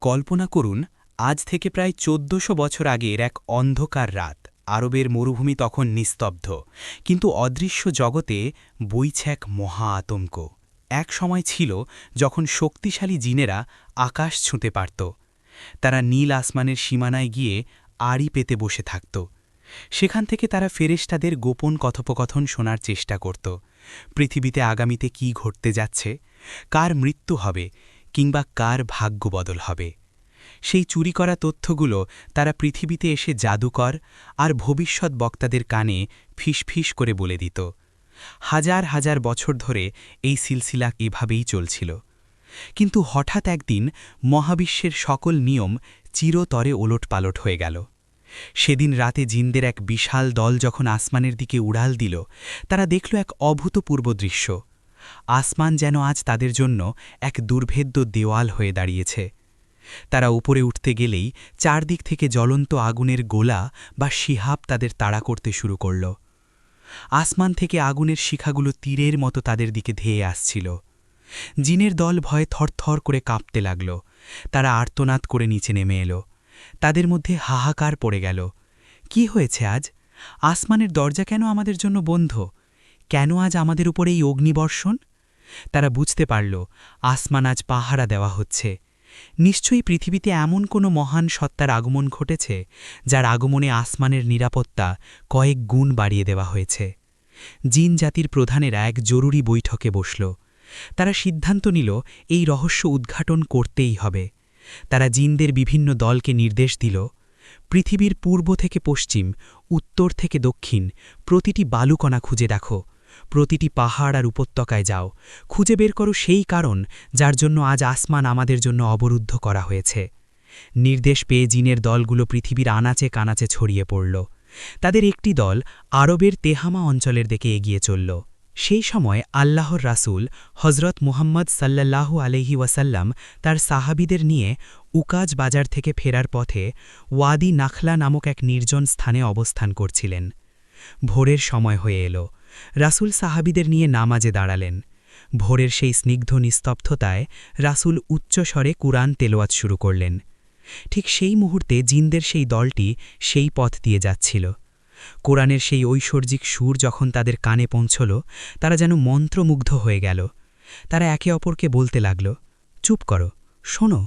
কল্পনা করুন, আজ থেকে প্রায় ১৪০০ বছর আগের এক অন্ধকার রাত। আরবের মরুভূমি তখন নিস্তব্ধ, কিন্তু অদৃশ্য জগতে বইছে এক মহা আতঙ্ক। এক সময় ছিল যখন শক্তিশালী জিনেরা আকাশ ছুঁতে পারত। তারা নীল আসমানের সীমানায় গিয়ে আড়ি পেতে বসে থাকত। সেখান থেকে তারা ফেরেশতাদের গোপন কথোপকথন শোনার চেষ্টা করত। পৃথিবীতে আগামীতে কি ঘটতে যাচ্ছে, কার মৃত্যু হবে কিংবা কার ভাগ্য বদল হবে, সেই চুরি করা তথ্যগুলো তারা পৃথিবীতে এসে জাদুকর আর ভবিষ্যৎ বক্তাদের কানে ফিসফিস করে বলে দিত। হাজার হাজার বছর ধরে এই সিলসিলা এভাবেই চলছিল। কিন্তু হঠাৎ একদিন মহাবিশ্বের সকল নিয়ম চিরতরে ওলটপালট হয়ে গেল। সেদিন রাতে জিনদের এক বিশাল দল যখন আসমানের দিকে উড়াল দিল, তারা দেখল এক অভূতপূর্ব দৃশ্য। আসমান যেন আজ তাদের জন্য এক দুর্ভেদ্য দেওয়াল হয়ে দাঁড়িয়েছে। তারা উপরে উঠতে গেলেই চারদিক থেকে জ্বলন্ত আগুনের গোলা বা শিহাব তাদের তাড়া করতে শুরু করল। আসমান থেকে আগুনের শিখাগুলো তীরের মতো তাদের দিকে ধেয়ে আসছিল। জিনের দল ভয়ে থরথর করে কাঁপতে লাগল। তারা আর্তনাদ করে নিচে নেমে এলো। তাদের মধ্যে হাহাকার পড়ে গেল। কি হয়েছে আজ? আসমানের দরজা কেন আমাদের জন্য বন্ধ? কেন আজ আমাদের উপরে এই অগ্নিবর্ষণ? তারা বুঝতে পারল, আসমান আজ পাহারা দেওয়া হচ্ছে। নিশ্চয়ই পৃথিবীতে এমন কোনো মহান সত্তার আগমন ঘটেছে, যার আগমনে আসমানের নিরাপত্তা কয়েক গুণ বাড়িয়ে দেওয়া হয়েছে। জিন জাতির প্রধানেরা এক জরুরি বৈঠকে বসল। তারা সিদ্ধান্ত নিল, এই রহস্য উদ্ঘাটন করতেই হবে। তারা জিনদের বিভিন্ন দলকে নির্দেশ দিল, পৃথিবীর পূর্ব থেকে পশ্চিম, উত্তর থেকে দক্ষিণ প্রতিটি বালুকণা খুঁজে দেখো, প্রতিটি পাহাড় আর উপত্যকায় যাও, খুঁজে বের করো সেই কারণ যার জন্য আজ আসমান আমাদের জন্য অবরুদ্ধ করা হয়েছে। নির্দেশ পেয়ে জিনের দলগুলো পৃথিবীর আনাচে কানাচে ছড়িয়ে পড়ল। তাদের একটি দল আরবের তেহামা অঞ্চলের দিকে এগিয়ে চলল। সেই সময় আল্লাহর রাসূল হজরত মুহাম্মদ সাল্লাল্লাহু আলাইহি ওয়াসাল্লাম তার সাহাবীদের নিয়ে উকাজ বাজার থেকে ফেরার পথে ওয়াদি নাখলা নামক এক নির্জন স্থানে অবস্থান করছিলেন। ভোরের সময় হয়ে এল। রাসূল সাহাবীদের নিয়ে নামাজে দাঁড়ালেন। ভোরের সেই স্নিগ্ধ নিস্তব্ধতায় রাসূল উচ্চস্বরে কুরআন তেলাওয়াত শুরু করলেন। ঠিক সেই মুহূর্তে জিনদের সেই দলটি সেই পথ দিয়ে যাচ্ছিল। কোরআনের সেই ঐশ্বর্যিক সুর যখন তাদের কানে পৌঁছল, তারা যেন মন্ত্রমুগ্ধ হয়ে গেল। তারা একে অপরকে বলতে লাগল, চুপ করো, শোনো,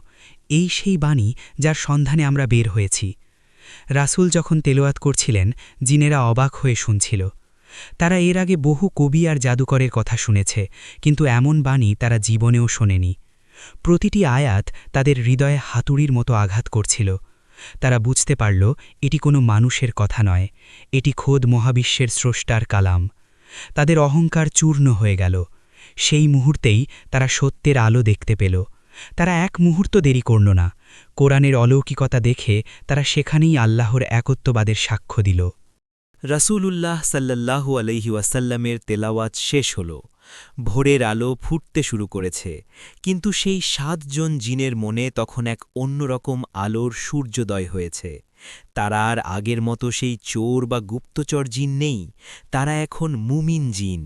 এই সেই বাণী যার সন্ধানে আমরা বের হয়েছি। রাসূল যখন তেলাওয়াত করছিলেন, জিনেরা অবাক হয়ে শুনছিল। তারা এর আগে বহু কবি আর জাদুকরের কথা শুনেছে, কিন্তু এমন বাণী তারা জীবনেও শোনেনি। প্রতিটি আয়াত তাদের হৃদয়ে হাতুড়ির মতো আঘাত করছিল। তারা বুঝতে পারল, এটি কোনো মানুষের কথা নয়, এটি খোদ মহাবিশ্বের স্রষ্টার কালাম। তাদের অহংকার চূর্ণ হয়ে গেল। সেই মুহূর্তেই তারা সত্যের আলো দেখতে পেল। তারা এক মুহূর্ত দেরি করল না। কোরআনের অলৌকিকতা দেখে তারা সেখানেই আল্লাহর একত্ববাদের সাক্ষ্য দিল। রাসূলুল্লাহ সাল্লাল্লাহু আলাইহি ওয়াসাল্লামের তেলাওয়াত শেষ হল। ভোরের আলো ফুটতে শুরু করেছে, কিন্তু সেই ৭ জন জিনের মনে তখন এক অন্যরকম আলোর সূর্যোদয় হয়েছে। তারা আর আগের মতো সেই চোর বা গুপ্তচর জিন নেই, তারা এখন মুমিন জিন।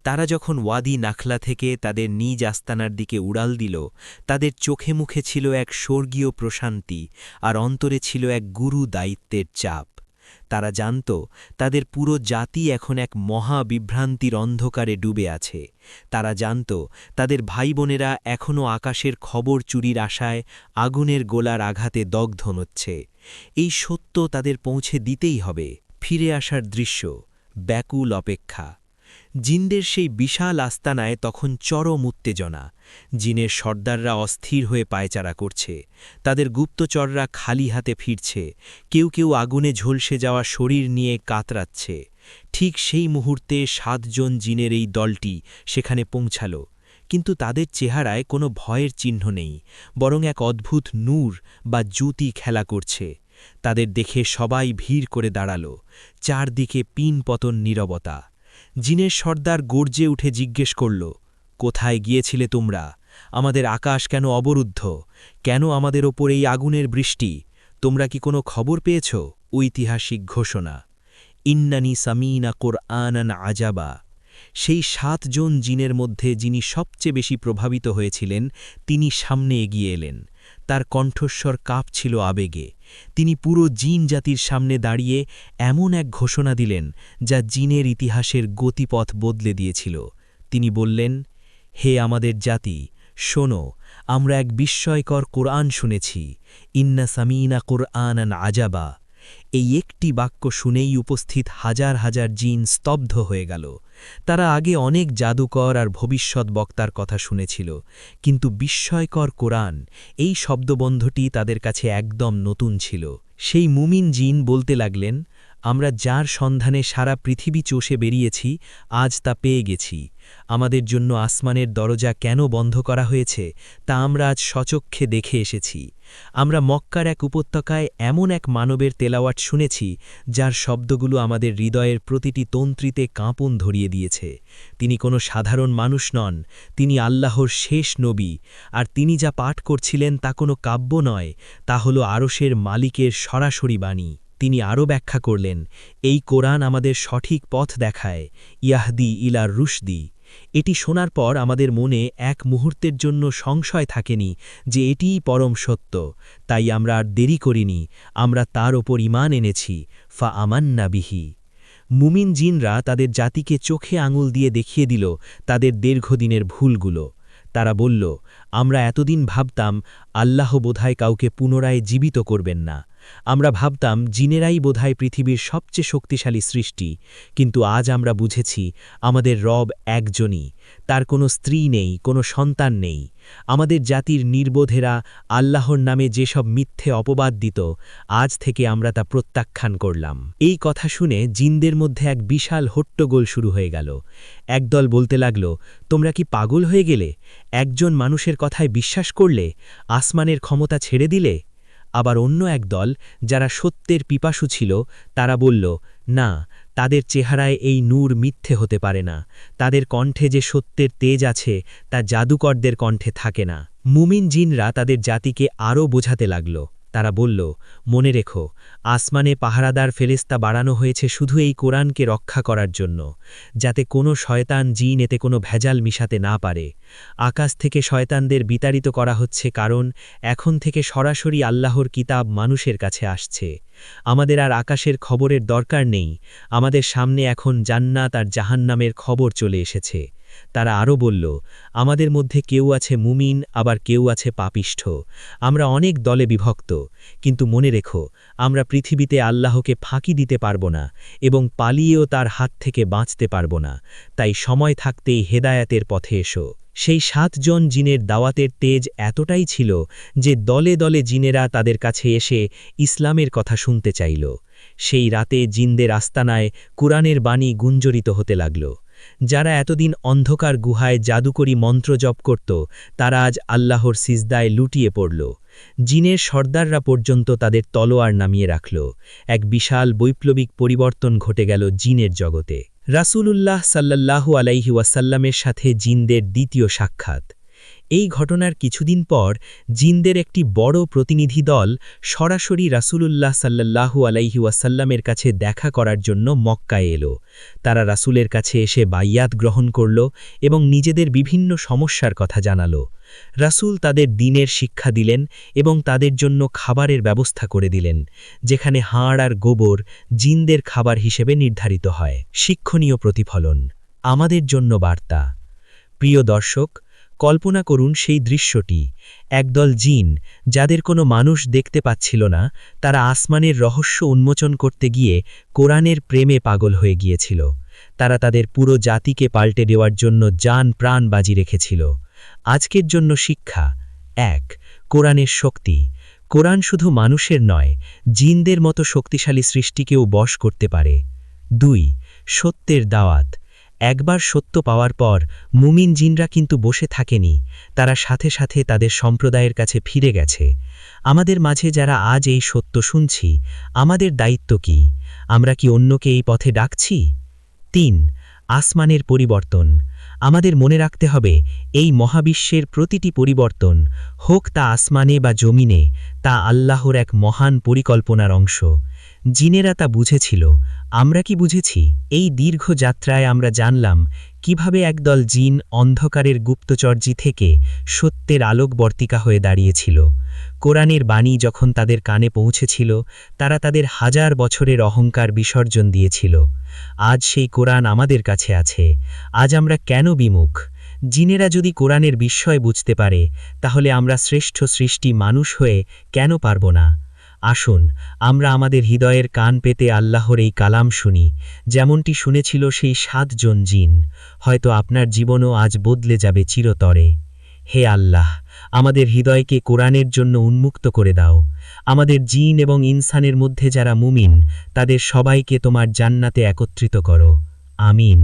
তারা যখন ওয়াদি নাখলা থেকে তাদের নিজ আস্তানার দিকে উড়াল দিল, তাদের চোখে মুখে ছিল এক স্বর্গীয় প্রশান্তি, আর অন্তরে ছিল এক গুরু দায়িত্বের চাপ। তারা জানত, তাদের পুরো জাতি এখন এক মহা বিভ্রান্তির অন্ধকারে ডুবে আছে। তারা জানত, তাদের ভাইবোনেরা এখনও আকাশের খবর চুরির আশায় আগুনের গোলার আঘাতে দগ্ধ হচ্ছে। এই সত্য তাদের পৌঁছে দিতেই হবে। ফিরে আসার দৃশ্য, ব্যাকুল অপেক্ষা। জিনদের সেই বিশাল আস্তানায় তখন চরম উত্তেজনা। জিনের সর্দাররা অস্থির হয়ে পায়চারা করছে। তাদের গুপ্তচররা খালি হাতে ফিরছে। কেউ কেউ আগুনে ঝলসে যাওয়া শরীর নিয়ে কাতরাচ্ছে। ঠিক সেই মুহূর্তে ৭ জন জিনের এই দলটি সেখানে পৌঁছাল। কিন্তু তাদের চেহারায় কোনো ভয়ের চিহ্ন নেই, বরং এক অদ্ভুত নূর বা জ্যোতি খেলা করছে। তাদের দেখে সবাই ভিড় করে দাঁড়াল। চারদিকে পিনপতন নীরবতা। জিনের সর্দার গর্জে উঠে জিজ্ঞেস করল, কোথায় গিয়েছিলে তোমরা? আমাদের আকাশ কেন অবরুদ্ধ? কেন আমাদের ওপর এই আগুনের বৃষ্টি? তোমরা কি কোনো খবর পেয়েছ? ঐতিহাসিক ঘোষণা, ইন্নানি সামিনা কোরআনান আজাবা। সেই ৭ জন জিনের মধ্যে যিনি সবচেয়ে বেশি প্রভাবিত হয়েছিলেন, তিনি সামনে এগিয়ে এলেন। তার কণ্ঠস্বর কাঁপছিল আবেগে। তিনি পুরো জিন জাতির সামনে দাঁড়িয়ে এমন এক ঘোষণা দিলেন যা জিনের ইতিহাসের গতিপথ বদলে দিয়েছিল। তিনি বললেন, হে আমাদের জাতি, শোনো, আমরা এক বিস্ময়কর কোরআন শুনেছি। ইন্না সামিনা কোরআনান আজাবা। এই একটি বাক্য শুনেই উপস্থিত হাজার হাজার জিন স্তব্ধ হয়ে গেল। তারা আগে অনেক জাদুকর আর ভবিষ্যৎ বক্তার কথা শুনেছিল, কিন্তু বিস্ময়কর কোরআন, এই শব্দবন্ধটি তাদের কাছে একদম নতুন ছিল। সেই মুমিন জিন বলতে লাগলেন, আমরা যার সন্ধানে সারা পৃথিবী চষে বেরিয়েছি, আজ তা পেয়ে গেছি। আমাদের জন্য আসমানের দরজা কেন বন্ধ করা হয়েছে তা আমরা আজ সচক্ষে দেখে এসেছি। আমরা মক্কার এক উপত্যকায় এমন এক মানবের তেলাওয়াত শুনেছি যার শব্দগুলো আমাদের হৃদয়ের প্রতিটি তন্ত্রীতে কাঁপন ধরিয়ে দিয়েছে। তিনি কোনো সাধারণ মানুষ নন, তিনি আল্লাহর শেষ নবী, আর তিনি যা পাঠ করছিলেন তা কোনো কাব্য নয়, তা হল আরশের মালিকের সরাসরি বাণী। তিনি আরও ব্যাখ্যা করলেন, এই কোরআন আমাদের সঠিক পথ দেখায়, ইয়াহদি ইলার রুশদি। এটি শোনার পর আমাদের মনে এক মুহূর্তের জন্য সংশয় থাকেনি যে এটিই পরম সত্য। তাই আমরা আর দেরি করিনি, আমরা তার ওপর ঈমান এনেছি, ফা আমান্না বিহি। মুমিন জিনরা তাদের জাতিকে চোখে আঙুল দিয়ে দেখিয়ে দিল তাদের দীর্ঘদিনের ভুলগুলো। তারা বলল, আমরা এতদিন ভাবতাম আল্লাহ বোধহয় কাউকে পুনরায় জীবিত করবেন না। আমরা ভাবতাম জিনেরাই বোধহয় পৃথিবীর সবচেয়ে শক্তিশালী সৃষ্টি, কিন্তু আজ আমরা বুঝেছি আমাদের রব একজনই, তার কোনো স্ত্রী নেই, কোনো সন্তান নেই। আমাদের জাতির নির্বোধেরা আল্লাহর নামে যেসব মিথ্যে অপবাদ দিত, আজ থেকে আমরা তা প্রত্যাখ্যান করলাম। এই কথা শুনে জিনদের মধ্যে এক বিশাল হট্টগোল শুরু হয়ে গেল। একদল বলতে লাগল, তোমরা কি পাগল হয়ে গেলে? একজন মানুষের কথায় বিশ্বাস করলে? আসমানের ক্ষমতা ছেড়ে দিলে? আবার অন্য এক দল, যারা সত্যের পিপাসু ছিল, তারা বলল, না, তাদের চেহারায় এই নূর মিথ্যে হতে পারে না। তাদের কণ্ঠে যে সত্যের তেজ আছে তা জাদুকরদের কণ্ঠে থাকে না। মুমিন জিনরা তাদের জাতিকে আরও বোঝাতে লাগল। তারা বলল, মনে রেখো, আসমানে পাহারাদার ফেরেশতা বাড়ানো হয়েছে শুধু এই কোরআনকে রক্ষা করার জন্য, যাতে কোনো শয়তান জিন এতে কোনো ভেজাল মিশাতে না পারে। আকাশ থেকে শয়তানদের বিতাড়িত করা হচ্ছে, কারণ এখন থেকে সরাসরি আল্লাহর কিতাব মানুষের কাছে আসছে। আমাদের আর আকাশের খবরের দরকার নেই, আমাদের সামনে এখন জান্নাত আর জাহান্নামের খবর চলে এসেছে। তারা আরও বলল, আমাদের মধ্যে কেউ আছে মুমিন, আবার কেউ আছে পাপিষ্ঠ। আমরা অনেক দলে বিভক্ত, কিন্তু মনে রেখো, আমরা পৃথিবীতে আল্লাহকে ফাঁকি দিতে পারব না এবং পালিয়েও তার হাত থেকে বাঁচতে পারব না। তাই সময় থাকতেই হেদায়াতের পথে এসো। সেই 7 জন জিনের দাওয়াতের তেজ এতটাই ছিল যে দলে দলে জিনেরা তাদের কাছে এসে ইসলামের কথা শুনতে চাইল। সেই রাতে জিনদের আস্তানায় কুরআনের বাণী গুঞ্জরিত হতে লাগল। যারা এতদিন অন্ধকার গুহায় জাদুকরি মন্ত্র জপ করত, তারা আজ আল্লাহর সিজদায় লুটিয়ে পড়ল। জিনের সর্দাররা পর্যন্ত তাদের তলোয়ার নামিয়ে রাখল। এক বিশাল বৈপ্লবিক পরিবর্তন ঘটে গেল জিনের জগতে। রাসূলুল্লাহ সাল্লাল্লাহু আলাইহি ওয়াসাল্লামের সাথে জিনদের দ্বিতীয় সাক্ষাৎ। এই ঘটনার কিছুদিন পর জিনদের একটি বড় প্রতিনিধি দল সরাসরি রাসূলুল্লাহ সাল্লাল্লাহু আলাইহি ওয়াসাল্লামের কাছে দেখা করার জন্য মক্কায় এলো। তারা রাসূলের কাছে এসে বাইয়াত গ্রহণ করল এবং নিজেদের বিভিন্ন সমস্যার কথা জানাল। রাসূল তাদের দ্বীনের শিক্ষা দিলেন এবং তাদের জন্য খাবারের ব্যবস্থা করে দিলেন, যেখানে হাড় আর গোবর জিনদের খাবার হিসেবে নির্ধারিত হয়। শিক্ষণীয় প্রতিফলন, আমাদের জন্য বার্তা। প্রিয় দর্শক, কল্পনা করুন সেই দৃশ্যটি। একদল জিন, যাদের কোনো মানুষ দেখতে পাচ্ছিল না, তারা আসমানের রহস্য উন্মোচন করতে গিয়ে কোরআনের প্রেমে পাগল হয়ে গিয়েছিল। তারা তাদের পুরো জাতিকে পাল্টে দেওয়ার জন্য জান প্রাণ বাজি রেখেছিল। আজকের জন্য শিক্ষা: ১. কোরআনের শক্তি। কোরআন শুধু মানুষের নয়, জিনদের মতো শক্তিশালী সৃষ্টিকেও বশ করতে পারে। ২. সত্যের দাওয়াত। একবার সত্য পাওয়ার পর মুমিন জিনরা কিন্তু বসে থাকেনি, তারা সাথে সাথে তাদের সম্প্রদায়ের কাছে ফিরে গেছে। আমাদের মাঝে যারা আজ এই সত্য শুনছি, আমাদের দায়িত্ব কি? আমরা কি অন্যকে এই পথে ডাকছি? ৩. আসমানের পরিবর্তন। আমাদের মনে রাখতে হবে, এই মহাবিশ্বের প্রতিটি পরিবর্তন, হোক তা আসমানে বা জমিনে, তা আল্লাহর এক মহান পরিকল্পনার অংশ। জিনেরা তা বুঝেছিল, আমরা কি বুঝেছি? এই দীর্ঘ যাত্রায় আমরা জানলাম কিভাবে একদল জিন অন্ধকারের গুপ্তচর্যি থেকে সত্যের আলোকবর্তিকা হয়ে দাঁড়িয়েছিল। কোরআনের বাণী যখন তাদের কানে পৌঁছেছিল তারা তাদের হাজার বছরের অহংকার বিসর্জন দিয়েছিল। আজ সেই কোরআন আমাদের কাছে আছে। আজ আমরা কেন বিমুখ? জিনেরা যদি কোরআনের বিস্ময় বুঝতে পারে, তাহলে আমরা শ্রেষ্ঠ সৃষ্টি মানুষ হয়ে কেন পারব না? আসুন আমরা আমাদের হৃদয়ের কান পেতে আল্লাহর এই কালাম শুনি, যেমনটি শুনেছিল সেই 7 জন জিন। হয়তো আপনার জীবনও আজ বদলে যাবে চিরতরে। হে আল্লাহ, আমাদের হৃদয়কে কোরআনের জন্য উন্মুক্ত করে দাও। আমাদের জিন এবং ইনসানের মধ্যে যারা মুমিন, তাদের সবাইকে তোমার জান্নাতে একত্রিত করো। আমিন।